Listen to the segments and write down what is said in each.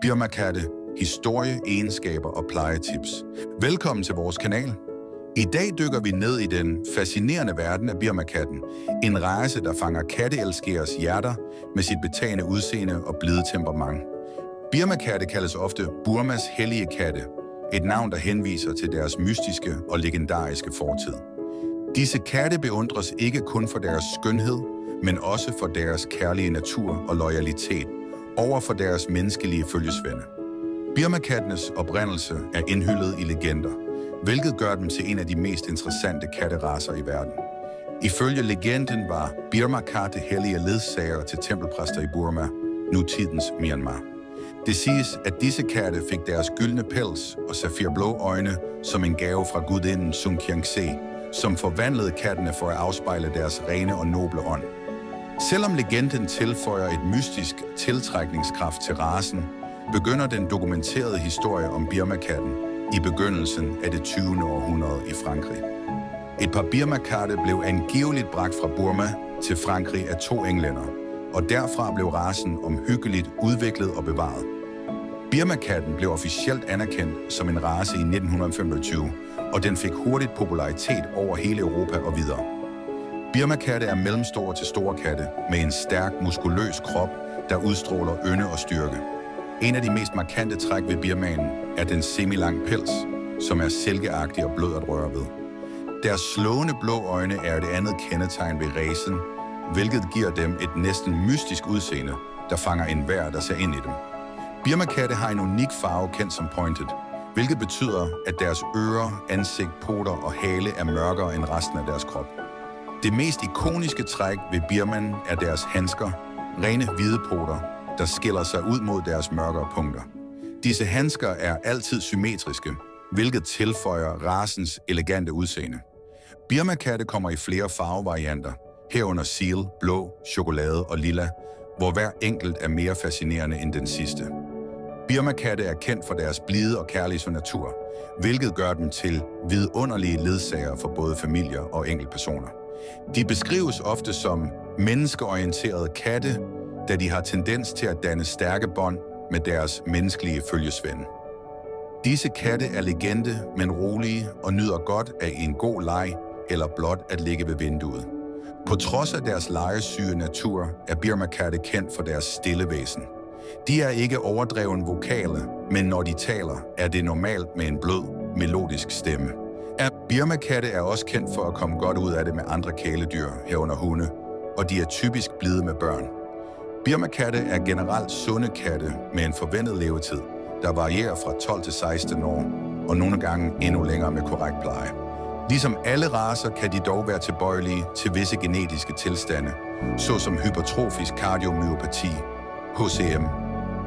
Birma-katte, historie, egenskaber og plejetips. Velkommen til vores kanal. I dag dykker vi ned i den fascinerende verden af Birma-katten. En race, der fanger katteelskeres hjerter med sit betagende udseende og blide temperament. Birma-katte kaldes ofte Burmas hellige katte, et navn, der henviser til deres mystiske og legendariske fortid. Disse katte beundres ikke kun for deres skønhed, men også for deres kærlige natur og loyalitet over for deres menneskelige følgesvende. Birma-kattenes oprindelse er indhyllet i legender, hvilket gør dem til en af de mest interessante katteracer i verden. Ifølge legenden var Birma-katte hellige ledsager til tempelpræster i Burma, nutidens Myanmar. Det siges, at disse katte fik deres gyldne pels og safirblå øjne som en gave fra gudinden Sun Kyang-se, som forvandlede kattene for at afspejle deres rene og noble ånd. Selvom legenden tilføjer et mystisk tiltrækningskraft til racen, begynder den dokumenterede historie om Birma-katten i begyndelsen af det 20. århundrede i Frankrig. Et par Birma-katte blev angiveligt bragt fra Burma til Frankrig af 2 englændere, og derfra blev racen omhyggeligt udviklet og bevaret. Birma-katten blev officielt anerkendt som en race i 1925, og den fik hurtigt popularitet over hele Europa og videre. Birma-katte er mellemstore til store katte med en stærk, muskuløs krop, der udstråler ynde og styrke. En af de mest markante træk ved birmanen er den semilang pels, som er silkeagtig og blød at røre ved. Deres slående blå øjne er det andet kendetegn ved racen, hvilket giver dem et næsten mystisk udseende, der fanger enhver, der ser ind i dem. Birma-katte har en unik farve kendt som pointed, hvilket betyder, at deres ører, ansigt, poter og hale er mørkere end resten af deres krop. Det mest ikoniske træk ved birmanen er deres handsker, rene hvide poter, der skiller sig ud mod deres mørkere punkter. Disse handsker er altid symmetriske, hvilket tilføjer racens elegante udseende. Birma-katte kommer i flere farvevarianter, herunder seal, blå, chokolade og lilla, hvor hver enkelt er mere fascinerende end den sidste. Birma-katte er kendt for deres blide og kærlige natur, hvilket gør dem til vidunderlige ledsager for både familier og enkeltpersoner. De beskrives ofte som menneskeorienterede katte, da de har tendens til at danne stærke bånd med deres menneskelige følgesvende. Disse katte er legende, men rolige og nyder godt af en god leg eller blot at ligge ved vinduet. På trods af deres legesyge natur er Birma-katte kendt for deres stille væsen. De er ikke overdreven vokale, men når de taler, er det normalt med en blød, melodisk stemme. Birma-katte er også kendt for at komme godt ud af det med andre kæledyr, herunder hunde, og de er typisk blide med børn. Birma-katte er generelt sunde katte med en forventet levetid, der varierer fra 12 til 16 år, og nogle gange endnu længere med korrekt pleje. Ligesom alle racer kan de dog være tilbøjelige til visse genetiske tilstande, såsom hypertrofisk kardiomyopati, HCM,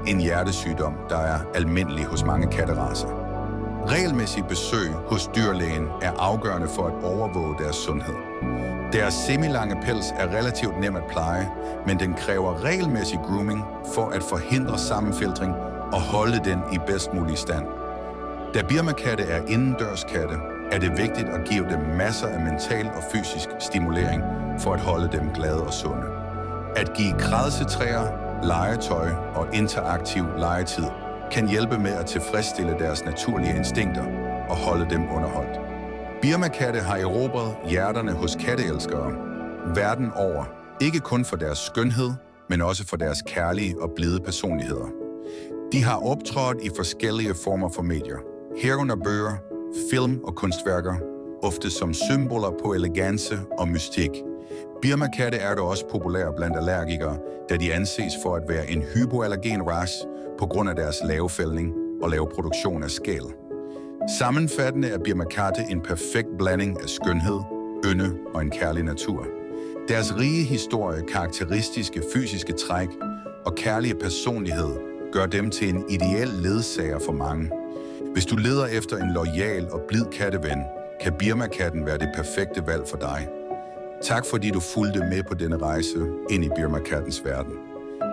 en hjertesygdom, der er almindelig hos mange katteracer. Regelmæssige besøg hos dyrlægen er afgørende for at overvåge deres sundhed. Deres semilange pels er relativt nem at pleje, men den kræver regelmæssig grooming for at forhindre sammenfiltring og holde den i bedst mulig stand. Da Birma-katte er indendørskatte, er det vigtigt at give dem masser af mental og fysisk stimulering for at holde dem glade og sunde. At give kradsetræer, legetøj og interaktiv legetid kan hjælpe med at tilfredsstille deres naturlige instinkter og holde dem underholdt. Birma-katte har erobret hjerterne hos katteelskere verden over, ikke kun for deres skønhed, men også for deres kærlige og blide personligheder. De har optrådt i forskellige former for medier, herunder bøger, film og kunstværker, ofte som symboler på elegance og mystik. Birma-katte er dog også populære blandt allergikere, da de anses for at være en hypoallergen race på grund af deres lave fældning og lave produktion af skæl. Sammenfattende er Birma-katte en perfekt blanding af skønhed, ynde og en kærlig natur. Deres rige historie, karakteristiske fysiske træk og kærlige personlighed gør dem til en ideel ledsager for mange. Hvis du leder efter en loyal og blid katteven, kan Birma-katten være det perfekte valg for dig. Tak fordi du fulgte med på denne rejse ind i Birma-kattens verden.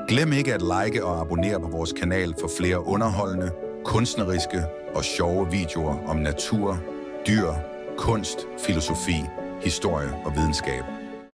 Glem ikke at like og abonnere på vores kanal for flere underholdende, kunstneriske og sjove videoer om natur, dyr, kunst, filosofi, historie og videnskab.